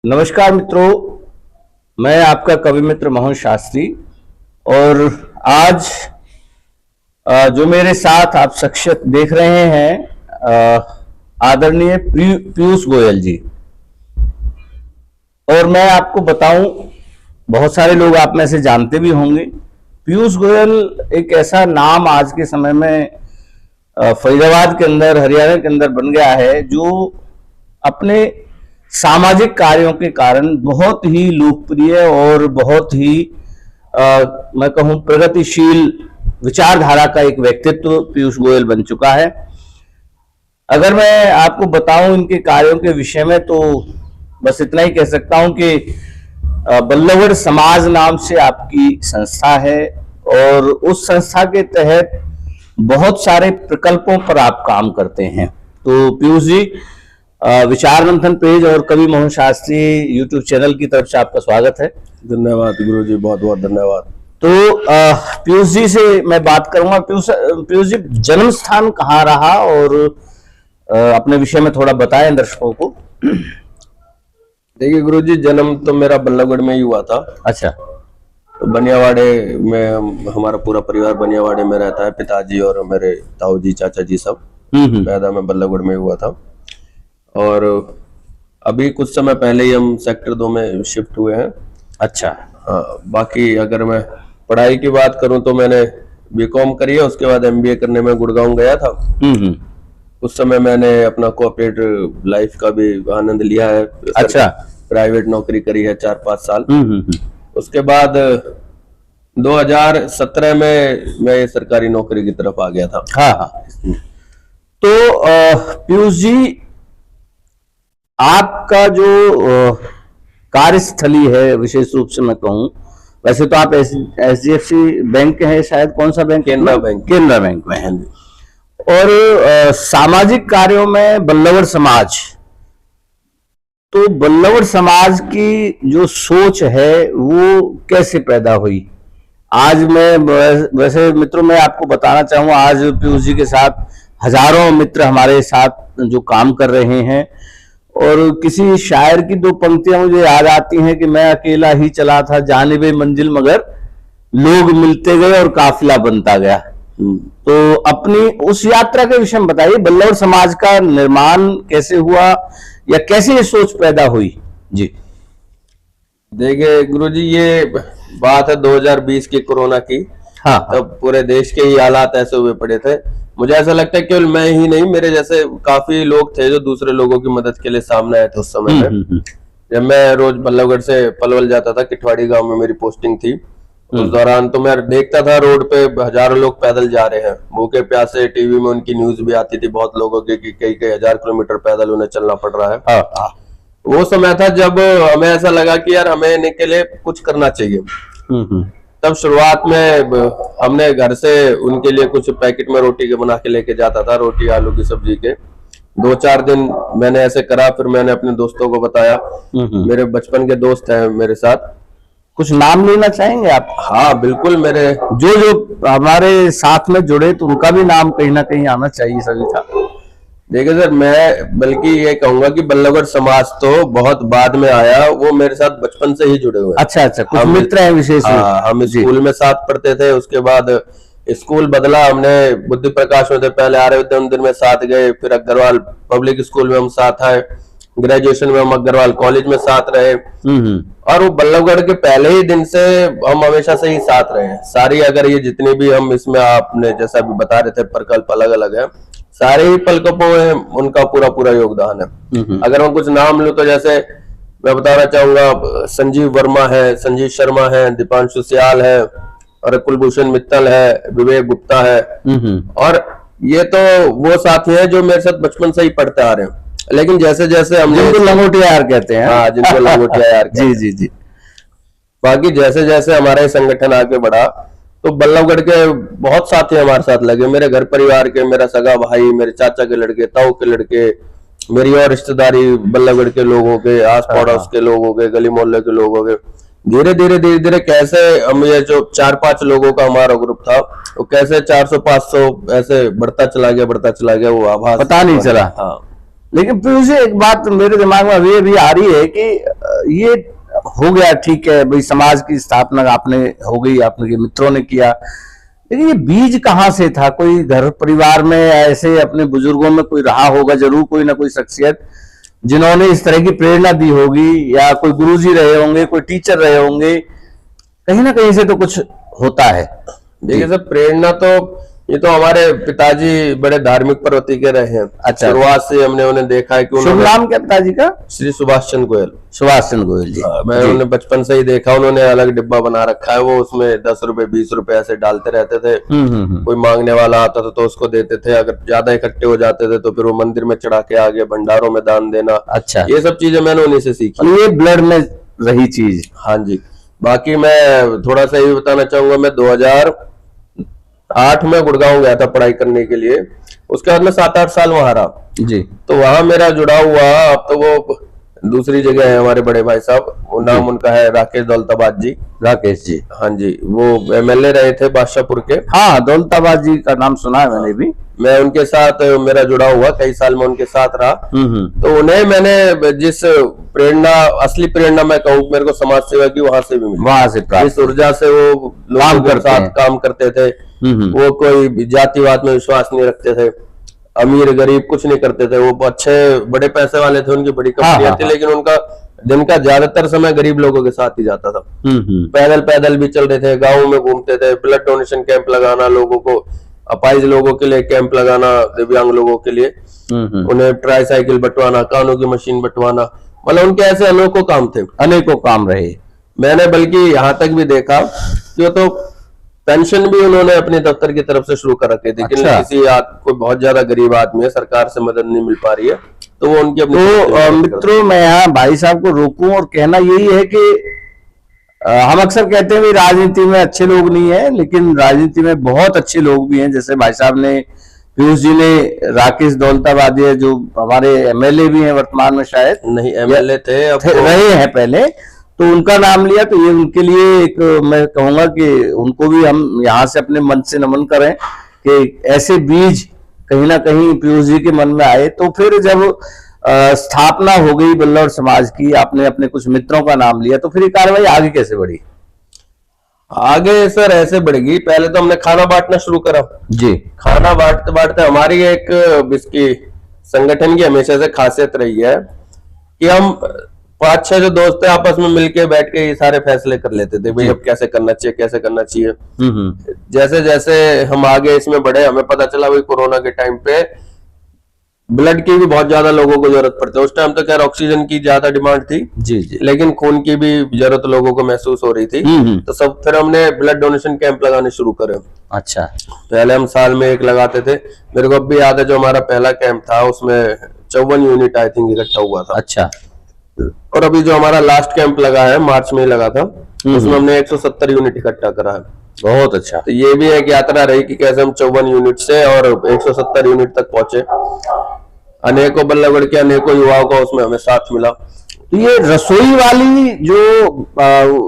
नमस्कार मित्रों, मैं आपका कवि मित्र मोहन शास्त्री। और आज जो मेरे साथ आप शख्सियत देख रहे हैं, आदरणीय पीयूष गोयल जी। और मैं आपको बताऊं, बहुत सारे लोग आप में से जानते भी होंगे। पीयूष गोयल एक ऐसा नाम आज के समय में फरीदाबाद के अंदर, हरियाणा के अंदर बन गया है, जो अपने सामाजिक कार्यों के कारण बहुत ही लोकप्रिय और बहुत ही मैं कहूं प्रगतिशील विचारधारा का एक व्यक्तित्व पीयूष गोयल बन चुका है। अगर मैं आपको बताऊं इनके कार्यों के विषय में, तो बस इतना ही कह सकता हूं कि बल्लभगढ़ समाज नाम से आपकी संस्था है और उस संस्था के तहत बहुत सारे प्रकल्पों पर आप काम करते हैं। तो पीयूष जी, विचार मंथन पेज और कवि मोहन शास्त्री यूट्यूब चैनल की तरफ से आपका स्वागत है। धन्यवाद गुरु जी, बहुत बहुत धन्यवाद। तो पीयूष जी से मैं बात करूंगा। पीयूष जी, जन्म स्थान कहाँ रहा और अपने विषय में थोड़ा बताएं दर्शकों को। देखिए गुरु जी, जन्म तो मेरा बल्लभगढ़ में ही हुआ था। अच्छा। तो बनियावाड़े में हमारा पूरा परिवार बनियावाड़े में रहता है, पिताजी और मेरे ताऊ जी, चाचा जी सब। पैदा मैं बल्लभगढ़ में हुआ था और अभी कुछ समय पहले ही हम सेक्टर 2 में शिफ्ट हुए हैं। अच्छा। हाँ, बाकी अगर मैं पढ़ाई की बात करूं तो मैंने बीकॉम करी है, उसके बाद एमबीए करने में गुड़गांव गया था। उस समय मैंने अपना कोऑपरेटिव लाइफ का भी आनंद लिया है। अच्छा। प्राइवेट नौकरी करी है 4-5 साल। उसके बाद 2017 में मैं सरकारी नौकरी की तरफ आ गया था। हाँ हाँ। तो पीयूष जी, आपका जो कार्यस्थली है, विशेष रूप से मैं कहूं, वैसे तो आप एचडीएफसी बैंक के हैं शायद, कौन सा bank? Canara bank. Canara bank में है। और सामाजिक कार्यों में बल्लभगढ़ समाज, तो बल्लभगढ़ समाज की जो सोच है वो कैसे पैदा हुई? आज मैं वैसे मित्रों, मैं आपको बताना चाहूंगा, आज पीयूष जी के साथ हजारों मित्र हमारे साथ जो काम कर रहे हैं। और किसी शायर की 2 पंक्तियां मुझे याद आती हैं कि मैं अकेला ही चला था जानिबे मंजिल, मगर लोग मिलते गए और काफिला बनता गया। तो अपनी उस यात्रा के विषय में बताइए, बल्लभगढ़ समाज का निर्माण कैसे हुआ या कैसे ये सोच पैदा हुई? जी देखिए गुरुजी, ये बात है 2020 की, कोरोना की। हाँ। तब पूरे देश के ही हालात ऐसे हुए पड़े थे। मुझे ऐसा लगता है केवल मैं ही नहीं, मेरे जैसे काफी लोग थे जो दूसरे लोगों की मदद के लिए सामने आए थे उस समय में। जब मैं रोज बल्लभगढ़ से पलवल जाता था, किठवाड़ी गांव में मेरी पोस्टिंग थी, उस दौरान तो मैं देखता था रोड पे हजारों लोग पैदल जा रहे हैं, भूखे प्यासे। टीवी में उनकी न्यूज भी आती थी बहुत लोगों की कि कई कई हजार किलोमीटर पैदल उन्हें चलना पड़ रहा है। हाँ। वो समय था जब हमें ऐसा लगा कि यार हमें इनके लिए कुछ करना चाहिए। तब शुरुआत में हमने घर से उनके लिए कुछ पैकेट में रोटी के बना के लेके जाता था, रोटी आलू की सब्जी के। 2-4 दिन मैंने ऐसे करा, फिर मैंने अपने दोस्तों को बताया। मेरे बचपन के दोस्त हैं मेरे साथ। कुछ नाम लेना चाहेंगे आप? हाँ बिल्कुल, मेरे जो हमारे साथ में जुड़े, तो उनका भी नाम कहीं ना कहीं आना चाहिए सभी का। देखिए सर, मैं बल्कि ये कहूंगा कि बल्लभगढ़ समाज तो बहुत बाद में आया, वो मेरे साथ बचपन से ही जुड़े हुए हैं। अच्छा अच्छा, कुछ मित्र हैं विशेष? हम स्कूल में साथ पढ़ते थे, उसके बाद स्कूल बदला, हमने बुद्धि प्रकाश में थे, पहले आर्य विद्या मंदिर में साथ गए, फिर अग्रवाल पब्लिक स्कूल में हम साथ आए, ग्रेजुएशन में हम अग्रवाल कॉलेज में साथ रहे। और वो बल्लभगढ़ के पहले ही दिन से हम हमेशा से ही साथ रहे हैं। सारी अगर ये जितनी भी हम इसमें आपने जैसा भी बता रहे थे प्रकल्प अलग अलग है, सारे ही प्रकल्पों में उनका पूरा पूरा योगदान है। अगर मैं कुछ नाम लूं तो जैसे मैं बताना चाहूंगा, संजीव वर्मा है, संजीव शर्मा है, दीपांशु सियाल है, और कुलभूषण मित्तल है, विवेक गुप्ता है। और ये तो वो साथी हैं जो मेरे साथ बचपन से ही पढ़ते आ रहे हैं। लेकिन जैसे जैसे हम जिनको लंगोटिया यार कहते हैं। हाँ, जिनको लंगोटिया यार जी जी जी। बाकी जैसे जैसे हमारा संगठन आगे बढ़ा, तो बल्लभगढ़ के बहुत साथी हमारे साथ लगे। मेरे घर परिवार के, मेरा सगा भाई, मेरे चाचा के लड़के, ताऊ के लड़के, मेरी और रिश्तेदारी बल्लभगढ़ के लोगों के, आस पड़ोस के लोगों के, गली मोहल्ले के लोगों के, धीरे धीरे कैसे हम ये जो 4-5 लोगों का हमारा ग्रुप था, वो कैसे 400-500 ऐसे बढ़ता चला गया, वो आभास पता नहीं चला। हाँ। लेकिन पीयूष जी, एक बात मेरे दिमाग में अभी आ रही है कि ये हो गया, ठीक है भाई, समाज की स्थापना आपने हो गई, आपने मित्रों ने किया, लेकिन ये बीज कहाँ से था? कोई घर परिवार में ऐसे अपने बुजुर्गों में कोई रहा होगा जरूर, कोई ना कोई शख्सियत जिन्होंने इस तरह की प्रेरणा दी होगी, या कोई गुरुजी रहे होंगे, कोई टीचर रहे होंगे, कहीं ना कहीं से तो कुछ होता है। देखिए सर, प्रेरणा तो ये तो हमारे पिताजी बड़े धार्मिक प्रवृत्ति के रहे हैं। अच्छा। शुरुआत से हमने उन्हें देखा है कि शुभ उन्होंने, नाम क्या पिताजी का? श्री सुभाष चंद्र गोयल। सुभाष चंद्र गोयल जी। मैं जी। उन्हें बचपन से ही देखा, उन्होंने अलग डिब्बा बना रखा है, वो उसमें 10 रुपए 20 रुपए ऐसे डालते रहते थे। कोई मांगने वाला आता था तो उसको देते थे, अगर ज्यादा इकट्ठे हो जाते थे तो फिर वो मंदिर में चढ़ा के आगे भंडारों में दान देना। अच्छा, ये सब चीजें मैंने उन्हीं से सीखी। और ये ब्लड में रही चीज। हाँ जी। बाकी मैं थोड़ा सा ये भी बताना चाहूंगा, मैं 2008 में गुड़गांव गया था पढ़ाई करने के लिए। उसके बाद मैं 7-8 साल वहां रहा जी। तो वहां मेरा जुड़ा हुआ, अब तो वो दूसरी जगह है हमारे बड़े भाई साहब, वो नाम उनका है राकेश दौलताबाद जी। राकेश जी। हाँ जी, वो एमएलए रहे थे बादशाहपुर के। हाँ, दौलताबाद जी का नाम सुना है मैंने भी। मैं उनके साथ मेरा जुड़ा हुआ, कई साल में उनके साथ रहा। तो उन्हें मैंने जिस प्रेरणा, असली प्रेरणा मैं कहूँ, मेरे को समाज सेवा की वहां से भी मिली। वहां से इस ऊर्जा से वो लोगों के साथ काम करते थे। वो कोई जातिवाद में विश्वास नहीं रखते थे, अमीर गरीब कुछ नहीं करते थे। वो अच्छे बड़े पैसे वाले थे, उनकी बड़ी कंपनियां थी, लेकिन उनका दिन का ज्यादातर समय गरीब लोगों के साथ ही जाता था। पैदल पैदल भी चल रहे थे, गाँव में घूमते थे, ब्लड डोनेशन कैंप लगाना, लोगों को अपाहिज लोगों के लिए कैंप लगाना, दिव्यांग लोगों के लिए उन्हें ट्राईसाइकिल बंटवाना, कानों की मशीन बंटवाना, मतलब उनके ऐसे अनेकों काम थे। अनेकों काम रहे। मैंने बल्कि यहाँ तक भी देखा कि वो तो पेंशन भी उन्होंने अपने दफ्तर की तरफ से शुरू कर रखी थी। अच्छा। किसी कोई बहुत ज्यादा गरीब आदमी है, सरकार से मदद नहीं मिल पा रही है, तो वो उनकी अपनी तो मित्रों, मैं यहाँ भाई साहब को रोकूं और कहना यही है कि हम अक्सर कहते हैं भी राजनीति में अच्छे लोग नहीं है, लेकिन राजनीति में बहुत अच्छे लोग भी हैं। जैसे भाई साहब ने, पीयूष जी ने राकेश दौलताबादी है, जो हमारे एमएलए भी हैं वर्तमान में, शायद नहीं एमएलए थे, अब रहे हैं पहले, तो उनका नाम लिया। तो ये उनके लिए एक, मैं कहूंगा कि उनको भी हम यहाँ से अपने मन से नमन करें कि ऐसे बीज कहीं ना कहीं पीयूष जी के मन में आए। तो फिर जब स्थापना हो गई बल्लौर समाज की, आपने अपने कुछ मित्रों का नाम लिया, तो फिर ये कार्रवाई आगे कैसे बढ़ी? आगे सर ऐसे बढ़ेगी, पहले तो हमने खाना बांटना शुरू करा जी। खाना बांटते बांटते हमारी एक इसकी संगठन की हमेशा से खासियत रही है कि हम 5-6 जो दोस्त थे आपस में मिलके बैठ के ये सारे फैसले कर लेते थे, भाई अब कैसे करना चाहिए, कैसे करना चाहिए। जैसे जैसे हम आगे इसमें बढ़े, हमें पता चला भाई कोरोना के टाइम पे ब्लड की भी बहुत ज्यादा लोगों को जरूरत पड़ती है। उस टाइम तो खैर ऑक्सीजन की ज्यादा डिमांड थी जी जी, लेकिन खून की भी जरूरत लोगों को महसूस हो रही थी। तो सब फिर हमने ब्लड डोनेशन कैंप लगाने शुरू करे। अच्छा। पहले हम साल में एक लगाते थे। मेरे को अब भी याद है, जो हमारा पहला कैंप था उसमें 54 यूनिट आई थिंक इकट्ठा हुआ था। अच्छा। और अभी जो हमारा लास्ट कैंप लगा है, मार्च में ही लगा था, उसमें हमने 170 यूनिट इकट्ठा करा है। बहुत अच्छा। तो ये भी एक यात्रा रही कि कैसे हम 54 यूनिट से और 170 यूनिट तक पहुंचे। अनेकों बल्ले बढ़ के अनेकों युवाओं का उसमें हमें साथ मिला। तो ये रसोई वाली जो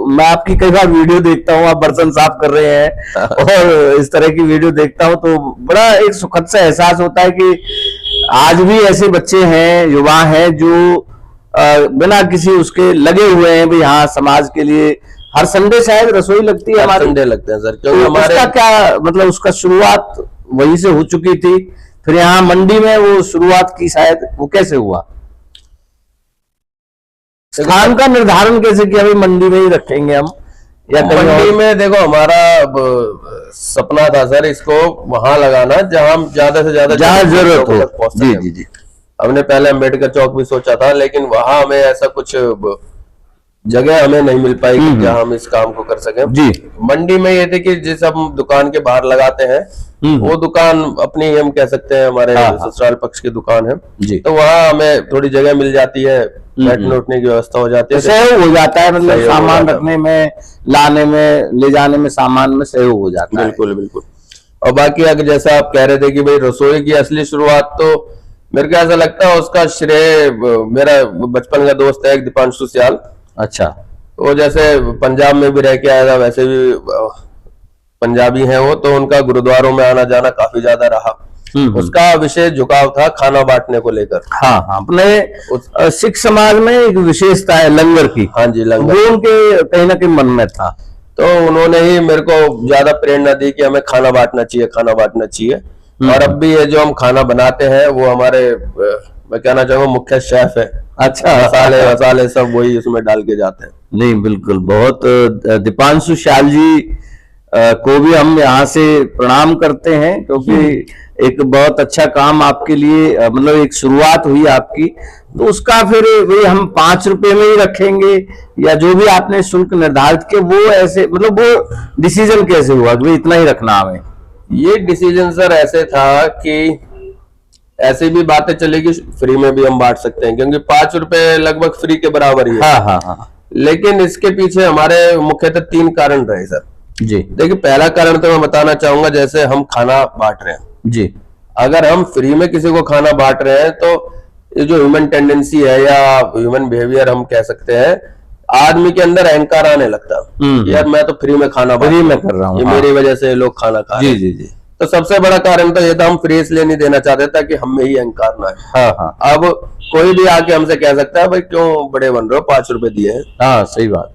मैं आपकी कई बार वीडियो देखता हूँ, आप बर्तन साफ कर रहे हैं और इस तरह की वीडियो देखता हूँ, तो बड़ा एक सुखद सा एहसास होता है कि आज भी ऐसे बच्चे हैं, युवा हैं, जो बिना किसी उसके लगे हुए हैं भी। हाँ, समाज के लिए हर संडे शायद रसोई लगती है हमारे। संडे लगते हैं सर, तो क्योंकि हमारे उसका क्या मतलब, उसका शुरुआत वहीं से हो चुकी थी, फिर यहाँ मंडी में वो शुरुआत की, शायद वो कैसे हुआ? स्थान का निर्धारण कैसे किया भाई मंडी में ही रखेंगे हम, या कहीं मंडी और? में देखो, हमारा सपना था सर इसको वहां लगाना जहां ज्यादा से ज्यादा जहाँ जरूरत लोगों तक हो। पहुंच जी सके। जी जी। हमने पहले अम्बेडकर चौक भी सोचा था, लेकिन वहां हमें ऐसा कुछ जगह हमें नहीं मिल पाई कि जहां हम इस काम को कर सके जी। मंडी में ये थे कि जिस हम दुकान के बाहर लगाते हैं, वो दुकान अपनी हम कह सकते हैं हमारे ससुराल पक्ष की दुकान है जी। तो वहां हमें थोड़ी जगह मिल जाती है, बैठने उठने की व्यवस्था हो जाती है, सहयोग हो जाता है, मतलब सहयोग हो सामान जाता है। रखने में, लाने में, ले जाने में, सामान में सहयोग हो जाता है। बिल्कुल बिल्कुल। और बाकी अगर जैसा आप कह रहे थे कि भाई रसोई की असली शुरुआत, तो मेरे को ऐसा लगता है उसका श्रेय मेरा बचपन का दोस्त है एक दीपांशु सियाल। अच्छा। वो जैसे पंजाब में भी रह के आया था, वैसे भी पंजाबी हैं वो, तो उनका गुरुद्वारों में आना जाना काफी ज्यादा रहा। उसका विशेष झुकाव था खाना बांटने को लेकर। हाँ हाँ, अपने सिख समाज में एक विशेषता है लंगर की। हाँ जी, लंगर वो उनके कहीं ना कहीं मन में था, तो उन्होंने ही मेरे को ज्यादा प्रेरणा दी कि हमें खाना बांटना चाहिए, खाना बांटना चाहिए। और अब भी ये जो हम खाना बनाते हैं वो हमारे, मैं कहना चाहूंगा, मुख्य शेफ है। अच्छा, मसाले वसाले सब वही उसमें डाल के जाते हैं। नहीं बिल्कुल, बहुत दीपांशु शाल जी को भी हम यहाँ से प्रणाम करते हैं, क्योंकि एक बहुत अच्छा काम आपके लिए, मतलब एक शुरुआत हुई आपकी, तो उसका फिर वही हम 5 रुपए में ही रखेंगे या जो भी आपने शुल्क निर्धारित किया, वो ऐसे मतलब वो डिसीजन कैसे हुआ कि भाई इतना ही रखना हमें? ये डिसीजन सर ऐसे था कि ऐसे भी बातें चली कि फ्री में भी हम बांट सकते हैं, क्योंकि 5 रुपए लगभग फ्री के बराबर ही है। हाँ हाँ हाँ। लेकिन इसके पीछे हमारे मुख्यतः 3 कारण रहे सर जी। देखिए, पहला कारण तो मैं बताना चाहूंगा, जैसे हम खाना बांट रहे हैं जी, अगर हम फ्री में किसी को खाना बांट रहे हैं तो ये जो ह्यूमन टेंडेंसी है या ह्यूमन बिहेवियर हम कह सकते हैं, आदमी के अंदर अहंकार आने लगता है, यार मैं तो फ्री में खाना फ्री में कर रहा हूँ, ये मेरी वजह से लोग खाना खा रहे हैं। जी जी जी। तो सबसे बड़ा कारण तो ये था, हम फ्री इसलिए नहीं देना चाहते ताकि हम में ही अहंकार ना है। हाँ हाँ। अब कोई भी आके हमसे कह सकता है, भाई क्यों बड़े बन रहे हो, 5 रुपए दिए हैं। हाँ सही बात,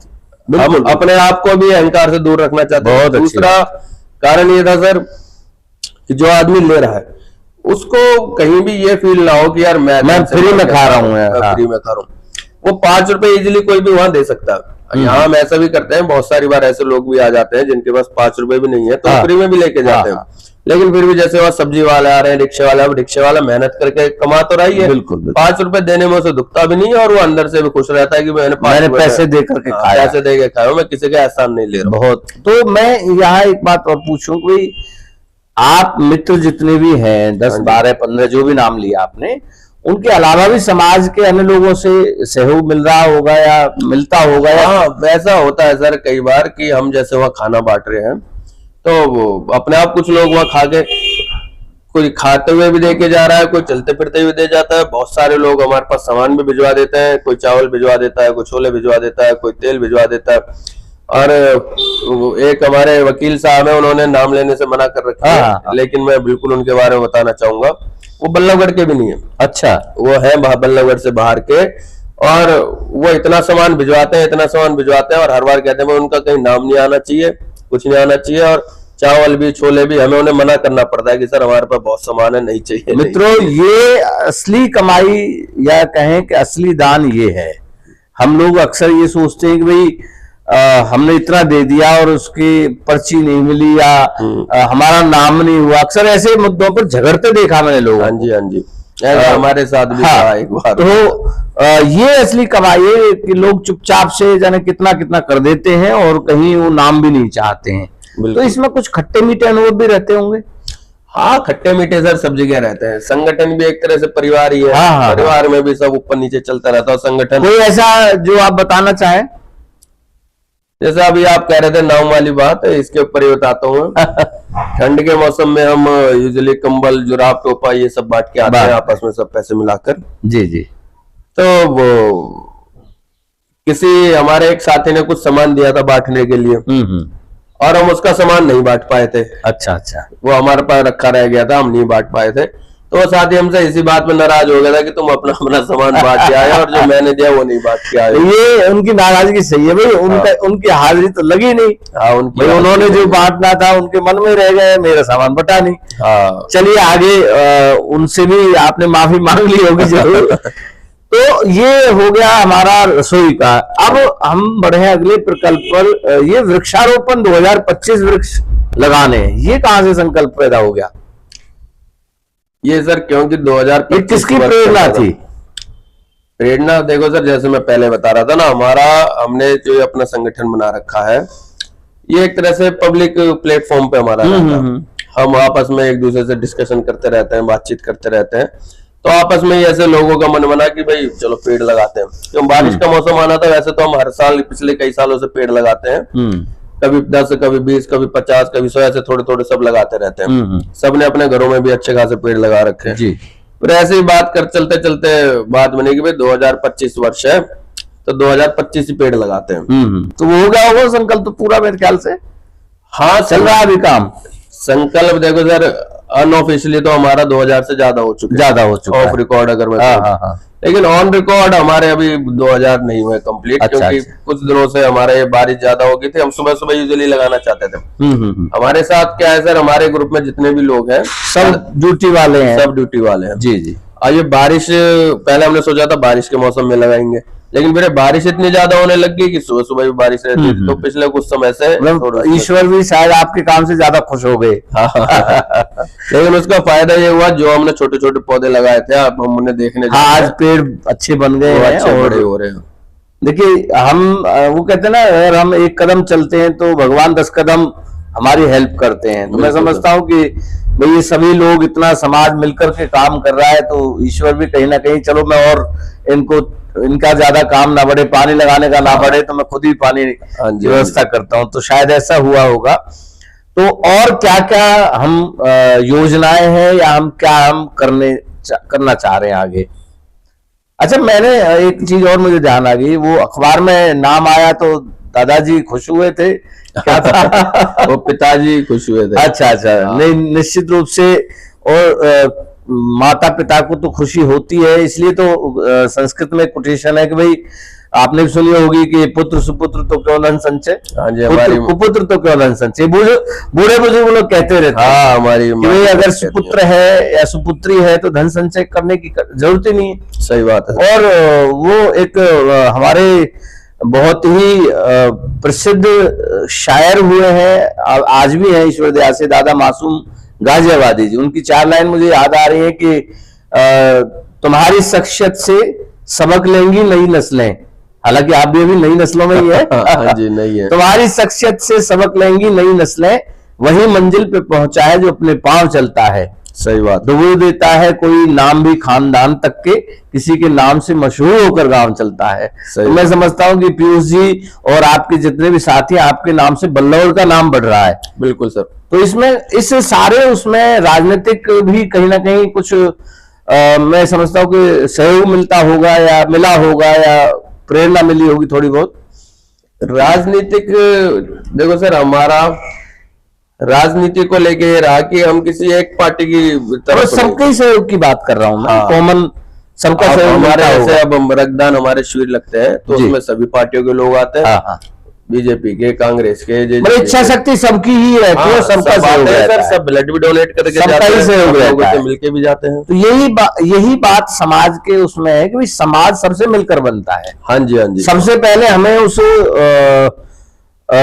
हम अपने आप को भी अहंकार से दूर रखना चाहते हैं। दूसरा कारण ये था सर कि जो आदमी ले रहा है उसको कहीं भी ये फील ना हो कि यार मैं फ्री में खा रहा हूँ, फ्री में खा रहा हूँ। वो 5 रुपए इजीली कोई भी वहां दे सकता है। यहाँ हम ऐसा भी करते हैं, बहुत सारी बार ऐसे लोग भी आ जाते हैं जिनके पास 5 रुपए भी नहीं है, तो फ्री में भी लेके जाते हैं। लेकिन फिर भी जैसे वह सब्जी वाले आ रहे हैं, रिक्शे वाला मेहनत करके कमा तो रही है, बिल्कुल 5 रुपए देने में उसे दुखता भी नहीं है और वो अंदर से भी खुश रहता है कि मैंने पैसे दे करके खाया, पैसे दे के खाया, मैं किसी का एहसान नहीं ले रहा। बहुत। तो मैं यहाँ एक बात और पूछूं कि आप मित्र जितने भी हैं, 10 12 15 जो भी नाम लिया आपने, उनके अलावा भी समाज के अन्य लोगों से सहयोग मिल रहा होगा या मिलता होगा? हाँ, वैसा होता है सर कई बार कि हम जैसे वहाँ खाना बांट रहे हैं तो अपने आप कुछ लोग वहाँ खा के, कोई खाते हुए भी दे के जा रहा है, कोई चलते फिरते हुए दे जाता है। बहुत सारे लोग हमारे पास सामान भी भिजवा देते हैं, कोई चावल भिजवा देता है, कोई छोले भिजवा देता है, कोई तेल भिजवा देता है। और एक हमारे वकील साहब है, उन्होंने नाम लेने से मना कर रखा है, लेकिन मैं बिल्कुल उनके बारे में बताना चाहूंगा। वो बल्लभगढ़ के भी नहीं है। अच्छा। वो है बल्लभगढ़ से बाहर के, और वो इतना सामान भिजवाते हैं, इतना सामान भिजवाते हैं, और हर बार कहते हैं उनका कहीं नाम नहीं आना चाहिए, कुछ नहीं आना चाहिए। और चावल भी छोले भी हमें उन्हें मना करना पड़ता है कि सर हमारे पास बहुत सामान है, नहीं चाहिए। मित्रों, ये असली कमाई या कहें कि असली दान ये है। हम लोग अक्सर ये सोचते हैं कि भाई हमने इतना दे दिया और उसकी पर्ची नहीं मिली या हमारा नाम नहीं हुआ। अक्सर ऐसे मुद्दों पर झगड़ते देखा मैंने लोग। हाँ जी, हाँ जी, हमारे साथ भी था एक बार। तो ये असली कमाई है कि लोग चुपचाप से जाने कितना कितना कर देते हैं और कहीं वो नाम भी नहीं चाहते हैं। तो इसमें कुछ खट्टे मीठे अनुभव भी रहते होंगे? हाँ, खट्टे मीठे सर सब जगह रहते हैं। संगठन भी एक तरह से परिवार ही है। परिवार में भी सब ऊपर नीचे चलता रहता है संगठन। कोई ऐसा जो आप बताना चाहें? जैसे अभी आप कह रहे थे नाम वाली बात, इसके ऊपर ही बताता हूँ। ठंड के मौसम में हम यूजुअली कंबल, जुराब, टोपा ये सब बांट के आते हैं आपस में, सब पैसे मिलाकर। जी जी। तो वो किसी हमारे एक साथी ने कुछ सामान दिया था बांटने के लिए, और हम उसका सामान नहीं बांट पाए थे। अच्छा अच्छा। वो हमारे पास रखा रह गया था, हम नहीं बांट पाए थे। तो साथी हमसे इसी बात में नाराज हो गया था कि तुम अपना अपना सामान बांट के आए और जो मैंने दिया वो नहीं बांट के आए। ये उनकी नाराजगी सही है भाई, उनकी हाजिरी तो लगी नहीं। हाँ, उन्होंने जो बांटना था उनके मन में रह गए, मेरा सामान बटा नहीं। हाँ, चलिए आगे उनसे भी आपने माफी मांग ली होगी जरूर। तो ये हो गया हमारा रसोई का। अब हम बढ़े हैं अगले प्रकल्प पर। ये वृक्षारोपण 2025 वृक्ष लगाने, ये कहां से संकल्प पैदा हो गया? ये सर क्योंकि 2025 किसकी प्रेरणा थी? प्रेरणा देखो सर, जैसे मैं पहले बता रहा था ना, हमने जो अपना संगठन बना रखा है, ये एक तरह से पब्लिक प्लेटफॉर्म पे हमारा रहता है। हम आपस में एक दूसरे से डिस्कशन करते रहते हैं, बातचीत करते रहते हैं। तो आपस में ही ऐसे लोगों का मन बना कि भाई चलो पेड़ लगाते हैं। क्यों, बारिश का मौसम आना था, वैसे तो हम हर साल पिछले कई सालों से पेड़ लगाते हैं। कभी 10, कभी 20, कभी 50, कभी 100, ऐसे थोड़े थोड़े सब लगाते रहते हैं। सबने अपने घरों में भी अच्छे खासे पेड़ लगा रखे हैं। फिर ऐसे ही बात कर चलते चलते बात बनी कि भाई 2025 वर्ष है तो 2025 ही पेड़ लगाते हैं। तो वो हो गया होगा संकल्प तो पूरा मेरे ख्याल से। हाँ, चल रहा है अभी काम। संकल्प देखो सर, अनऑफिशियली तो हमारा 2000 से ज्यादा हो चुका है। ऑफ रिकॉर्ड अगर मैं हाँ, कहूँ। हाँ, हाँ। लेकिन ऑन रिकॉर्ड हमारे अभी 2000 नहीं हुए कंप्लीट, अच्छा, क्योंकि अच्छा। कुछ दिनों से हमारे बारिश ज्यादा हो गई थी। हम सुबह सुबह यूजुअली लगाना चाहते थे। हमारे साथ क्या है सर, हमारे ग्रुप में जितने भी लोग हैं सब ड्यूटी वाले हैं। सब ड्यूटी वाले हैं। जी जी। और ये बारिश, पहले हमने सोचा था बारिश के मौसम में लगाएंगे, लेकिन फिर बारिश इतनी ज्यादा होने लग गई कि सुबह सुबह भी बारिश रहती थी। तो पिछले कुछ समय से ईश्वर भी शायद आपके काम से ज्यादा खुश हो गए। लेकिन उसका फायदा ये हुआ, जो हमने छोटे छोटे पौधे लगाए थे अब हम उन्हें देखने आज पेड़ अच्छे बन गए हैं, अच्छे और बड़े हो रहे हैं। देखिए हम वो कहते हैं ना, अगर हम एक कदम चलते हैं तो भगवान 10 कदम हमारी हेल्प करते हैं। तो मैं समझता हूँ कि भाई ये सभी लोग इतना समाज मिलकर के काम कर रहा है, तो ईश्वर भी कहीं ना कहीं, चलो मैं और इनका ज्यादा काम ना बढ़े, पानी लगाने का ना बढ़े, तो मैं खुद ही पानी की व्यवस्था करता हूँ। तो शायद ऐसा हुआ होगा। तो और क्या क्या हम योजनाएं हैं, या हम करना चाह रहे हैं आगे? अच्छा, मैंने एक चीज और मुझे ध्यान आ गई, वो अखबार में नाम आया तो दादाजी खुश हुए थे, क्या था? वो पिताजी खुश हुए थे। अच्छा अच्छा। नहीं, निश्चित रूप से, और माता पिता को तो खुशी होती है, इसलिए तो संस्कृत में कोटेशन है कि भाई आपने भी सुनी होगी कि पुत्र सुपुत्र तो क्यों धन संचय। हाँ जी, कुपुत्र तो क्यों धन संचय, बूढ़े बुजुर्ग लोग कहते रहते हैं। हाँ, हमारी कि भाई अगर सुपुत्र है या सुपुत्री है तो धन संचय करने की जरूरत ही नहीं है। सही बात है। और वो एक हमारे बहुत ही प्रसिद्ध शायर हुए हैं, आज भी हैं ईश्वर दया से, दादा मासूम गाजियाबादी जी। उनकी 4 लाइन मुझे याद आ रही है कि तुम्हारी शख्सियत से सबक लेंगी नई नस्लें, हालांकि आप भी अभी नई नस्लों में ही है। हाँ जी, नहीं है। तुम्हारी शख्सियत से सबक लेंगी नई नस्लें, वही मंजिल पे पहुंचा है जो अपने पांव चलता है। सही बात। दुबू देता है कोई नाम भी खानदान तक के, किसी के नाम से मशहूर होकर गांव चलता है। तो मैं समझता हूं कि पीयूष जी और आपके जितने भी साथी, आपके नाम से बल्लौर का नाम बढ़ रहा है। बिल्कुल सर। तो इसमें इस सारे उसमें राजनीतिक भी कहीं ना कहीं कुछ मैं समझता हूं कि सहयोग मिलता होगा, या मिला होगा, या प्रेरणा मिली होगी थोड़ी बहुत। राजनीतिक, देखो सर, हमारा राजनीति को लेके ये रहा कि हम किसी एक पार्टी की तरफ, सबके सहयोग की बात कर रहा हूं मैं, कॉमन सबका सहयोग। हमारे ऐसे अब रक्तदान हमारे शिविर लगते हैं, तो उसमें सभी पार्टियों के लोग आते हैं। बीजेपी के, कांग्रेस के, इच्छा शक्ति सबकी ही रहती है, सबका सहयोग रहता है। सब ब्लड भी डोनेट करके जाते हैं, मिलके भी जाते हैं। तो यही बात समाज के उसमें है कि समाज सबसे मिलकर बनता है। हाँ जी, हाँ जी। सबसे पहले हमें उस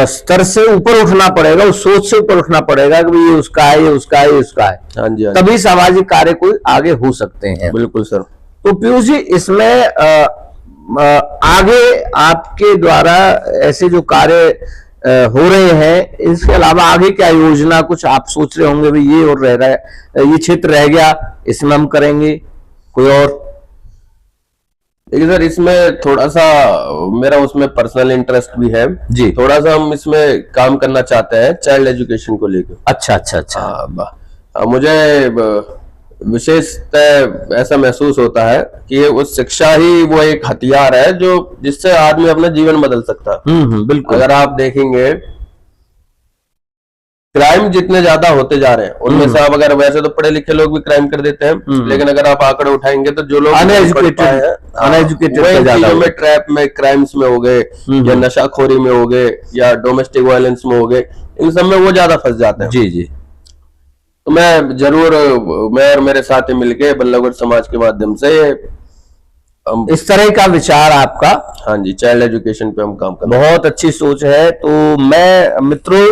स्तर से ऊपर उठना पड़ेगा, उस सोच से ऊपर उठना पड़ेगा कि ये उसका है, ये उसका है, ये उसका है। हाँ जी, हाँ। तभी सामाजिक कार्य कोई आगे हो सकते हैं। बिल्कुल सर। तो पीयूष जी, इसमें आगे आपके द्वारा ऐसे जो कार्य हो रहे हैं, इसके अलावा आगे क्या योजना, कुछ आप सोच रहे होंगे भाई ये और रह रहा है, ये क्षेत्र रह गया, इसमें हम करेंगे कोई और? देखिए सर, इसमें थोड़ा सा मेरा उसमें पर्सनल इंटरेस्ट भी है जी। थोड़ा सा हम इसमें काम करना चाहते हैं चाइल्ड एजुकेशन को लेकर। अच्छा अच्छा अच्छा। मुझे विशेषतः ऐसा महसूस होता है कि वो शिक्षा ही वो एक हथियार है जो जिससे आदमी अपना जीवन बदल सकता है। बिल्कुल। अगर आप देखेंगे क्राइम जितने ज्यादा होते जा रहे हैं, उनमें से आप अगर, वैसे तो पढ़े लिखे लोग भी क्राइम कर देते हैं, लेकिन अगर आप आंकड़े उठाएंगे तो जो लोग अनएजुकेटेड में, ट्रैप में, क्राइम्स में हो गए, या नशाखोरी में हो गए, या डोमेस्टिक वायलेंस में हो गए, इन सब में वो ज्यादा फंस जाते हैं। जी जी। तो मैं और मेरे साथी मिलके बल्लभगढ़ समाज के माध्यम से इस तरह का विचार आपका। हाँ जी, चाइल्ड एजुकेशन पे हम काम करते हैं। बहुत अच्छी सोच है। तो मैं मित्रों,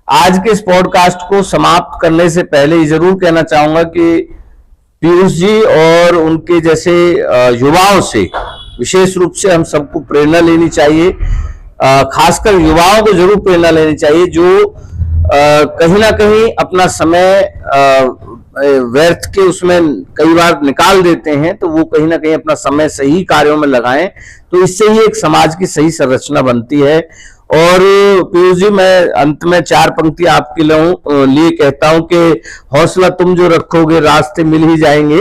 आज के इस पॉडकास्ट को समाप्त करने से पहले ही जरूर कहना चाहूंगा कि पीयूष जी और उनके जैसे युवाओं से विशेष रूप से हम सबको प्रेरणा लेनी चाहिए, खासकर युवाओं को जरूर प्रेरणा लेनी चाहिए, जो कहीं ना कहीं अपना समय व्यर्थ के उसमें कई बार निकाल देते हैं, तो वो कहीं ना कहीं अपना समय सही कार्यों में लगाएं, तो इससे ही एक समाज की सही संरचना बनती है। और पीयूष जी, मैं अंत में 4 पंक्ति आपके लिए कहता हूं कि हौसला तुम जो रखोगे रास्ते मिल ही जाएंगे,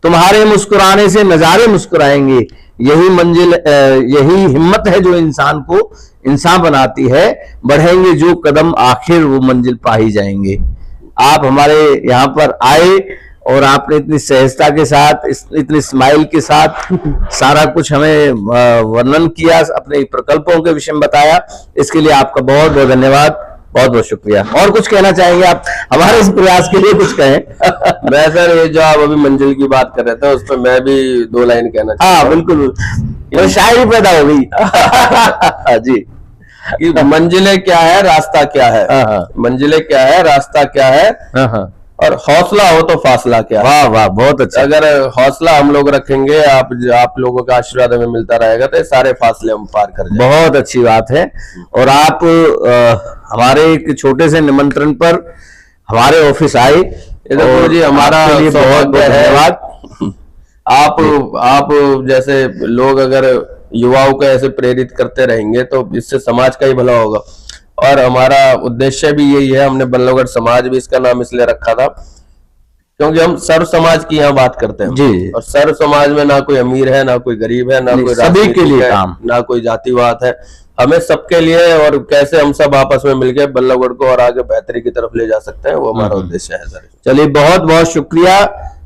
तुम्हारे मुस्कुराने से नजारे मुस्कुराएंगे, यही मंजिल, यही हिम्मत है जो इंसान को इंसान बनाती है, बढ़ेंगे जो कदम आखिर वो मंजिल पा ही जाएंगे। आप हमारे यहाँ पर आए और आपने इतनी सहजता के साथ, इतनी स्माइल के साथ सारा कुछ हमें वर्णन किया, अपने प्रकल्पों के विषय में बताया। इसके लिए आपका बहुत बहुत धन्यवाद, बहुत बहुत शुक्रिया। और कुछ कहना चाहेंगे आप हमारे इस प्रयास के लिए? कुछ कहें। मैं सर, ये जो आप अभी मंजिल की बात कर रहे थे, उस पर मैं भी 2 लाइन कहना चाहता हूं। हाँ बिल्कुल, तो शायरी पैदा हो गई। जी, कि मंजिलें क्या है, रास्ता क्या है। हाँ। मंजिलें क्या है, रास्ता क्या है, हाँ, और हौसला हो तो फासला क्या है। वाह वाह, बहुत अच्छा। अगर हौसला हम लोग रखेंगे, आप लोगों का आशीर्वाद हमें मिलता रहेगा, तो ये सारे फासले हम पार कर जाएंगे। बहुत अच्छी बात है। और आप हमारे एक छोटे से निमंत्रण पर हमारे ऑफिस आए, देखो जी, हमारा आपके लिए बहुत बहुत धन्यवाद। आप जैसे लोग अगर युवाओं को ऐसे प्रेरित करते रहेंगे तो इससे समाज का ही भला होगा। और हमारा उद्देश्य भी यही है। हमने बल्लभगढ़ समाज भी इसका नाम इसलिए रखा था क्योंकि हम सर्व समाज की यहाँ बात करते हैं जी। और सर्व समाज में ना कोई अमीर है, ना कोई गरीब है, ना कोई सभी के लिए काम, ना कोई जातिवाद है। हमें सबके लिए, और कैसे हम सब आपस में मिलकर बल्लभगढ़ को और आगे बेहतरी की तरफ ले जा सकते हैं, वो हमारा उद्देश्य है सर। चलिए, बहुत बहुत शुक्रिया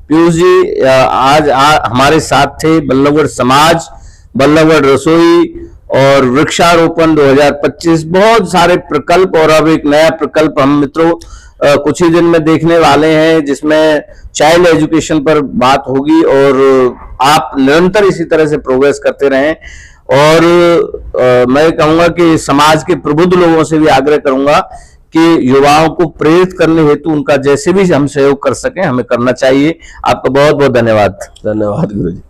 पीयूष जी, आज हमारे साथ थे। बल्लभगढ़ समाज, बल्लभगढ़ रसोई और वृक्षारोपण 2025, बहुत सारे प्रकल्प, और अब एक नया प्रकल्प हम मित्रों कुछ ही दिन में देखने वाले हैं, जिसमें चाइल्ड एजुकेशन पर बात होगी। और आप निरंतर इसी तरह से प्रोग्रेस करते रहें। और मैं कहूंगा कि समाज के प्रबुद्ध लोगों से भी आग्रह करूंगा कि युवाओं को प्रेरित करने हेतु उनका जैसे भी हम सहयोग कर सकें, हमें करना चाहिए। आपका बहुत बहुत धन्यवाद। धन्यवाद गुरु जी।